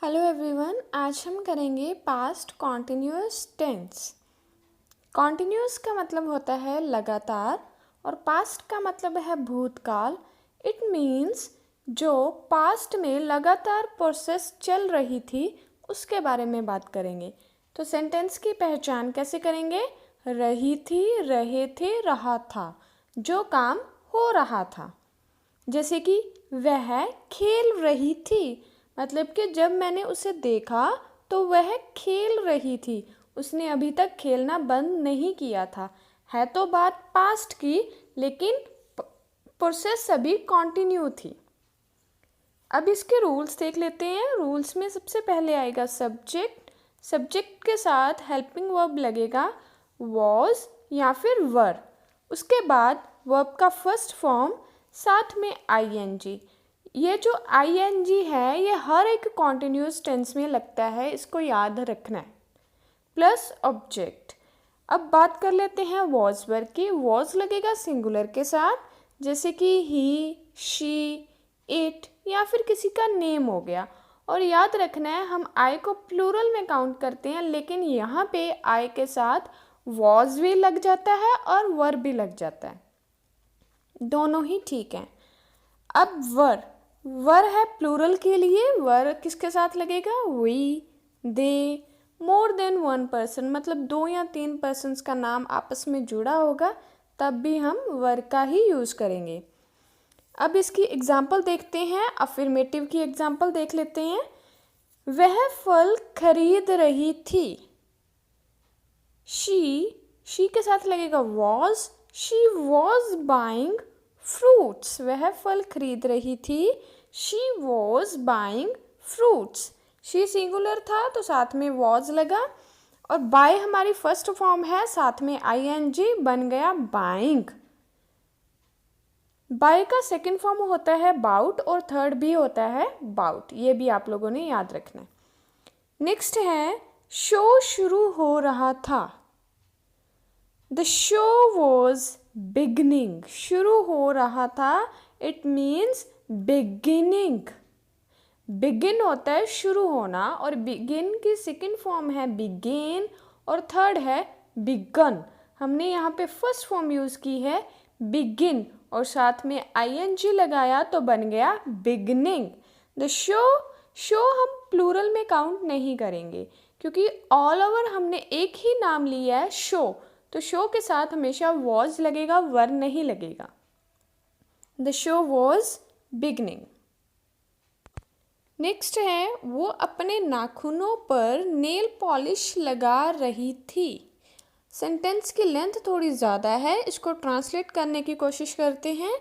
Hello everyone, आज हम करेंगे पास्ट कॉन्टिन्यूअस टेंस। कॉन्टिन्यूअस का मतलब होता है लगातार और पास्ट का मतलब है भूतकाल। इट मीन्स जो पास्ट में लगातार प्रोसेस चल रही थी उसके बारे में बात करेंगे। तो सेंटेंस की पहचान कैसे करेंगे? रही थी, रहे थे, रहा था, जो काम हो रहा था। जैसे कि वह खेल रही थी, मतलब कि जब मैंने उसे देखा तो वह खेल रही थी, उसने अभी तक खेलना बंद नहीं किया था। है तो बात पास्ट की, लेकिन प्रोसेस अभी कंटिन्यू थी। अब इसके रूल्स देख लेते हैं। रूल्स में सबसे पहले आएगा सब्जेक्ट। सब्जेक्ट के साथ हेल्पिंग वर्ब लगेगा वॉज या फिर वर। उसके बाद वर्ब का फर्स्ट फॉर्म, साथ में आईएनजी। ये जो आईएनजी है ये हर एक कॉन्टिन्यूअस टेंस में लगता है, इसको याद रखना है। Plus object. अब बात कर लेते हैं वॉज वर्ब की। वॉज लगेगा सिंगुलर के साथ, जैसे कि ही, शी, इट या फिर किसी का नेम हो गया। और याद रखना है हम आई को प्लूरल में काउंट करते हैं, लेकिन यहाँ पे आई के साथ वॉज भी लग जाता है और वर भी लग जाता है, दोनों ही ठीक हैं। अब वर, वर है प्लूरल के लिए। वर किसके साथ लगेगा? We, they, more than one person, मतलब 2 या 3 पर्सन्स का नाम आपस में जुड़ा होगा तब भी हम वर का ही यूज़ करेंगे। अब इसकी एग्जाम्पल देखते हैं। अफर्मेटिव की एग्जाम्पल देख लेते हैं। वह फल खरीद रही थी। शी के साथ लगेगा was. She was buying fruits. वह फल खरीद रही थी। She was buying fruits. She singular था तो साथ में वॉज लगा, और बाय हमारी फर्स्ट फॉर्म है, साथ में आईएनजी बन गया बाइंग। बाय का सेकंड फॉर्म होता है बाउट और थर्ड भी होता है बाउट, ये भी आप लोगों ने याद रखना है। नेक्स्ट है शो शुरू हो रहा था। The show was beginning. शुरू हो रहा था, इट मीन्स बिगिनिंग। बिगिन होता है शुरू होना, और बिगिन की सेकंड फॉर्म है बिगेन और थर्ड है बिगन। हमने यहाँ पे फर्स्ट फॉर्म यूज़ की है बिगिन और साथ में आईएनजी लगाया तो बन गया बिगनिंग। द शो हम प्लूरल में काउंट नहीं करेंगे क्योंकि ऑल ओवर हमने एक ही नाम लिया है शो, तो शो के साथ हमेशा वॉज लगेगा, वर नहीं लगेगा। The show was beginning. Next है वो अपने नाखूनों पर नेल पॉलिश लगा रही थी। सेंटेंस की लेंथ थोड़ी ज़्यादा है, इसको ट्रांसलेट करने की कोशिश करते हैं।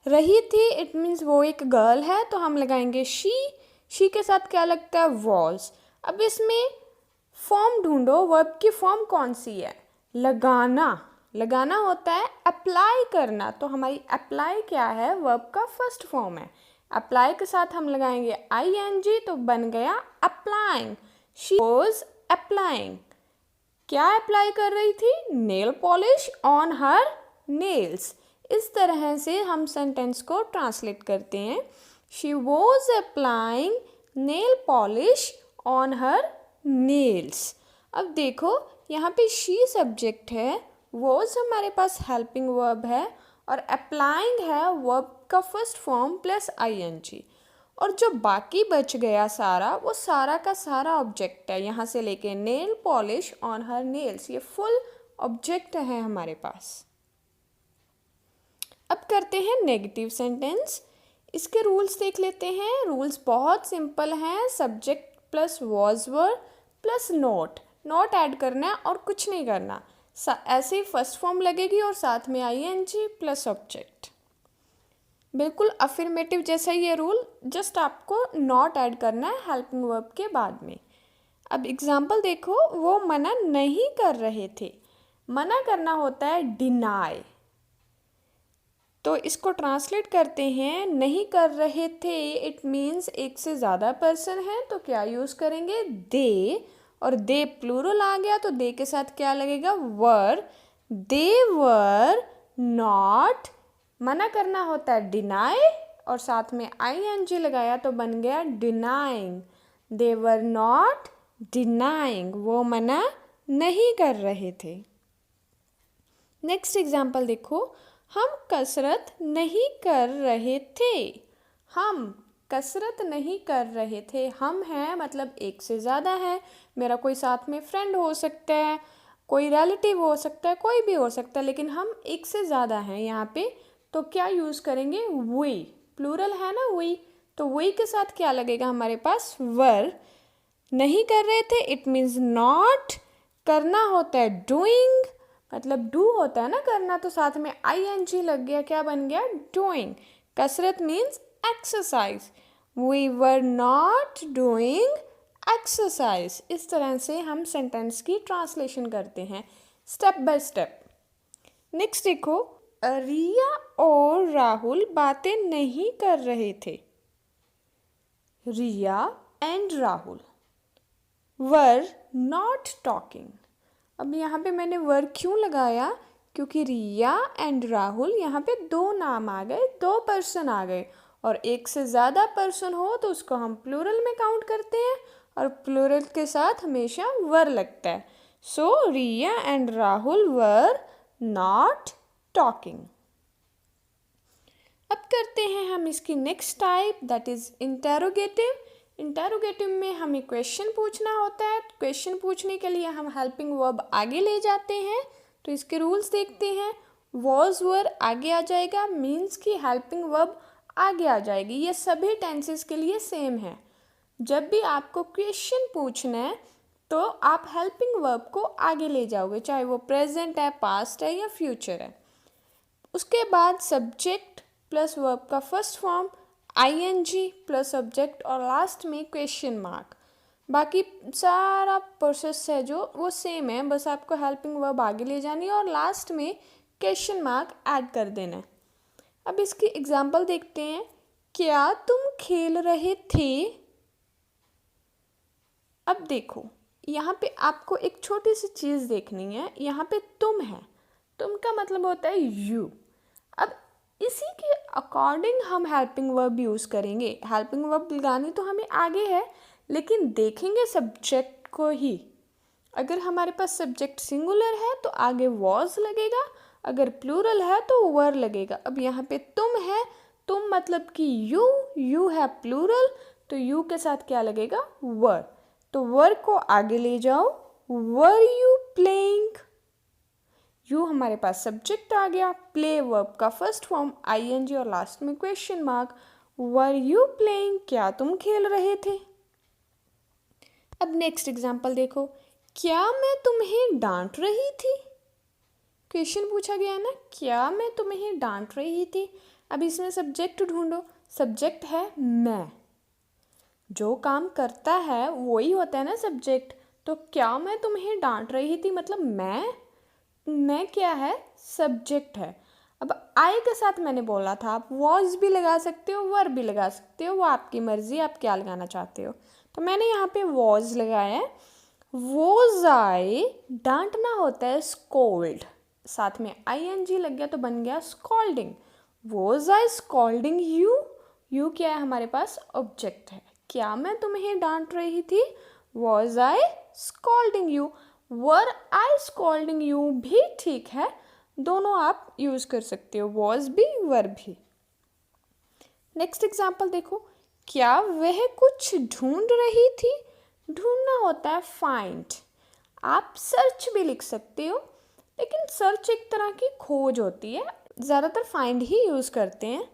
रही थी इट मीन्स वो एक गर्ल है, तो हम लगाएंगे शी के साथ क्या लगता है? वॉज। अब इसमें फॉर्म ढूंढो, वर्ब की फॉर्म कौन सी है? लगाना। लगाना होता है अप्लाई करना, तो हमारी अप्लाई क्या है? वर्ब का फर्स्ट फॉर्म है। अप्लाई के साथ हम लगाएंगे आईएनजी तो बन गया अप्लाइंग। She was applying. क्या अप्लाई कर रही थी? Nail polish on her nails. इस तरह से हम सेंटेंस को ट्रांसलेट करते हैं। She was applying nail polish on her nails. अब देखो यहाँ पे शी सब्जेक्ट है, वॉज हमारे पास हेल्पिंग वर्ब है और अप्लाइंग है वर्ब का फर्स्ट फॉर्म प्लस आईएनजी, और जो बाकी बच गया सारा, वो सारा का सारा ऑब्जेक्ट है। यहाँ से लेके nail polish on her nails, ये फुल ऑब्जेक्ट है हमारे पास। अब करते हैं नेगेटिव सेंटेंस। इसके रूल्स देख लेते हैं। रूल्स बहुत सिंपल हैं। Subject plus was were plus note add करना है और कुछ नहीं करना। ऐसे ही फर्स्ट फॉर्म लगेगी और साथ में आईएनजी प्लस ऑब्जेक्ट। बिल्कुल अफर्मेटिव जैसा ही ये रूल, जस्ट आपको नॉट ऐड करना है हेल्पिंग वर्ब के बाद में। अब एग्जाम्पल देखो, वो मना नहीं कर रहे थे। मना करना होता है डिनाई, तो इसको ट्रांसलेट करते हैं। नहीं कर रहे थे इट मीन्स एक से ज़्यादा पर्सन है, तो क्या यूज़ करेंगे? दे, और दे प्लूरल आ गया तो दे के साथ क्या लगेगा? वर। दे वर नॉट। मना करना होता है डिनाई और साथ में आईएनजी लगाया तो बन गया denying. They were not denying, वो मना नहीं कर रहे थे। नेक्स्ट एग्जाम्पल देखो, हम कसरत नहीं कर रहे थे। हम कसरत नहीं कर रहे थे। हम हैं मतलब एक से ज़्यादा है, मेरा कोई साथ में फ्रेंड हो सकता है, कोई रिलेटिव हो सकता है, कोई भी हो सकता है, लेकिन हम एक से ज़्यादा हैं यहाँ पे, तो क्या यूज़ करेंगे? वी, प्लूरल है ना वी, तो वी के साथ क्या लगेगा हमारे पास? वर। नहीं कर रहे थे, इट मीन्स नॉट। करना होता है डूइंग, मतलब डू होता है ना करना, तो साथ में ing लग गया, क्या बन गया? डूइंग। कसरत means exercise. We were not doing exercise. इस तरह से हम सेंटेंस की ट्रांसलेशन करते हैं स्टेप बाय स्टेप। नेक्स्ट देखो, रिया और राहुल बातें नहीं कर रहे थे। Riya and Rahul were not talking. अब यहाँ पे मैंने वर क्यों लगाया? क्योंकि रिया एंड राहुल यहाँ पे दो नाम आ गए, दो पर्सन आ गए, और एक से ज़्यादा पर्सन हो तो उसको हम प्लूरल में काउंट करते हैं, और प्लूरल के साथ हमेशा वर लगता है। So Riya and Rahul were not talking. अब करते हैं हम इसकी next type, that is interrogative. Interrogative में हमें क्वेश्चन पूछना होता है। क्वेश्चन पूछने के लिए हम हेल्पिंग वर्ब आगे ले जाते हैं, तो इसके रूल्स देखते हैं। वॉज वर आगे आ जाएगा, मीन्स कि हेल्पिंग वर्ब आगे आ जाएगी। ये सभी टेंसेस के लिए सेम है। जब भी आपको क्वेश्चन पूछना है तो आप हेल्पिंग वर्ब को आगे ले जाओगे, चाहे वो प्रेजेंट है, पास्ट है या फ्यूचर है। उसके बाद सब्जेक्ट प्लस वर्ब का first form, ing plus subject, और लास्ट में क्वेश्चन मार्क। बाकी सारा प्रोसेस है जो वो सेम है, बस आपको हेल्पिंग वर्ब आगे ले जानी है और लास्ट में क्वेश्चन मार्क ऐड कर देना है। अब इसकी एग्जांपल देखते हैं। क्या तुम खेल रहे थे? अब देखो, यहाँ पे आपको एक छोटी सी चीज़ देखनी है। यहाँ पे तुम है, तुम का मतलब होता है यू। अब इसी के अकॉर्डिंग हम हेल्पिंग वर्ब यूज़ करेंगे। हेल्पिंग वर्ब लगानी तो हमें आगे है, लेकिन देखेंगे सब्जेक्ट को ही। अगर हमारे पास सब्जेक्ट सिंगुलर है तो आगे वॉज लगेगा, अगर प्लूरल है तो वर लगेगा। अब यहाँ पे तुम है, तुम मतलब कि यू है प्लूरल, तो यू के साथ क्या लगेगा? वर। तो वर को आगे ले जाओ, वर यू प्लेइंग। यू हमारे पास सब्जेक्ट आ गया, प्ले वर्ब का फर्स्ट फॉर्म ing और लास्ट में question mark. Were you playing, क्या तुम खेल रहे थे? अब नेक्स्ट एग्जांपल देखो, क्या मैं तुम्हें डांट रही थी? क्वेश्चन पूछा गया ना, क्या मैं तुम्हें डांट रही थी। अब इसमें सब्जेक्ट ढूंढो। सब्जेक्ट है मैं, जो काम करता है वही होता है ना सब्जेक्ट। तो क्या मैं तुम्हें डांट रही थी मतलब मैं क्या है? सब्जेक्ट है। अब आई के साथ मैंने बोला था, आप वॉज भी लगा सकते हो, वर भी लगा सकते हो, वो आपकी मर्जी, आप क्या लगाना चाहते हो। तो मैंने यहाँ पे वॉज लगाया है। वॉज आई, डांटना होता है स्कोल्ड, साथ में ing लग गया तो बन गया scolding. Was I scolding you, you क्या है हमारे पास? ऑब्जेक्ट है। क्या मैं तुम्हें डांट रही थी? Was I scolding you. Were I scolding you भी ठीक है, दोनों आप यूज कर सकते हो, वॉज भी वर भी। नेक्स्ट एग्जाम्पल देखो, क्या वह कुछ ढूंढ रही थी? ढूंढना होता है फाइंड। आप सर्च भी लिख सकते हो, लेकिन सर्च एक तरह की खोज होती है, ज़्यादातर फाइंड ही यूज करते हैं।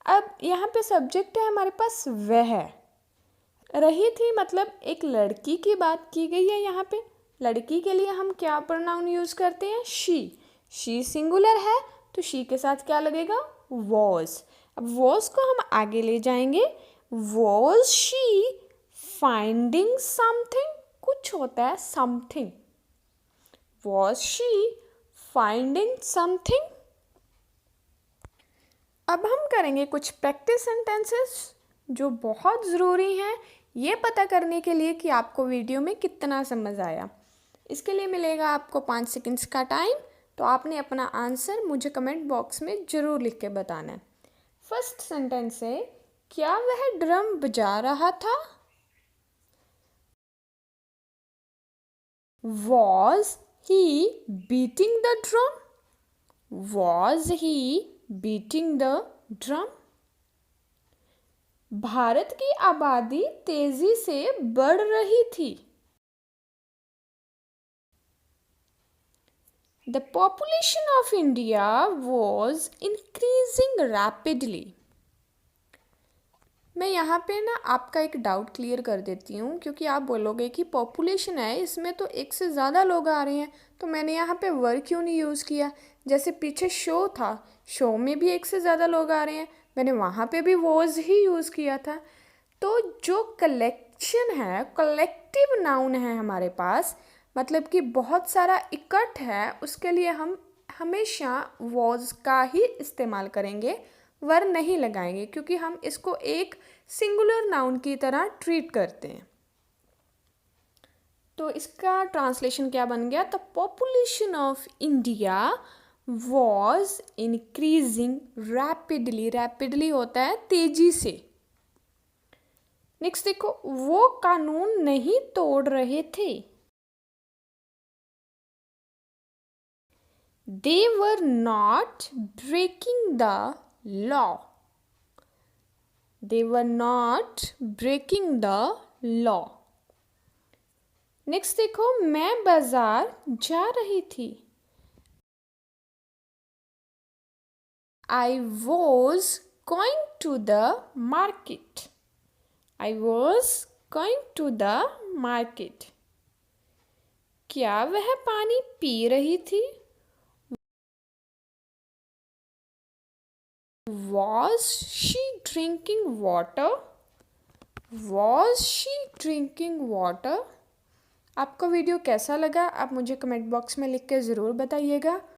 अब यहाँ पे सब्जेक्ट है हमारे पास वह। रही थी मतलब एक लड़की की बात की गई है। यहाँ पे लड़की के लिए हम क्या प्रोनाउन यूज़ करते हैं? शी सिंगुलर है तो शी के साथ क्या लगेगा? वॉज। अब वॉज को हम आगे ले जाएंगे। वॉज शी फाइंडिंग समथिंग, कुछ होता है something. Was she finding something. अब हम करेंगे कुछ प्रैक्टिस सेंटेंसेस जो बहुत ज़रूरी हैं ये पता करने के लिए कि आपको वीडियो में कितना समझ आया। इसके लिए मिलेगा आपको 5 सेकंड्स का टाइम, तो आपने अपना आंसर मुझे कमेंट बॉक्स में ज़रूर लिख के बताना है। फर्स्ट सेंटेंस है, क्या वह ड्रम बजा रहा था? Was he beating the drum? Was he beating the drum? Bharat की आबादी तेजी से बढ़ रही थी. The population of India was increasing rapidly. मैं यहाँ पे ना आपका एक डाउट क्लियर कर देती हूँ, क्योंकि आप बोलोगे कि पॉपुलेशन है, इसमें तो एक से ज़्यादा लोग आ रहे हैं, तो मैंने यहाँ पे वर क्यों नहीं यूज़ किया. जैसे पीछे शो था, शो में भी एक से ज़्यादा लोग आ रहे हैं, मैंने वहाँ पे भी वॉज ही यूज़ किया था. तो जो कलेक्शन है, कलेक्टिव नाउन है हमारे पास, मतलब कि बहुत सारा इकट्ठ है, उसके लिए हम हमेशा वॉज का ही इस्तेमाल करेंगे, वर नहीं लगाएंगे, क्योंकि हम इसको एक सिंगुलर नाउन की तरह ट्रीट करते हैं. तो इसका ट्रांसलेशन क्या बन गया? The population of India was increasing rapidly. Rapidly होता है तेजी से. नेक्स्ट देखो, वो कानून नहीं तोड़ रहे थे. They were not breaking the law. They were not breaking the law. Next देखो, मैं बाजार जा रही थी. I was going to the market. I was going to the market. क्या वह पानी पी रही थी? Was she drinking water? Was she drinking water? आपको वीडियो कैसा लगा आप मुझे कमेंट बॉक्स में लिख के ज़रूर बताइएगा.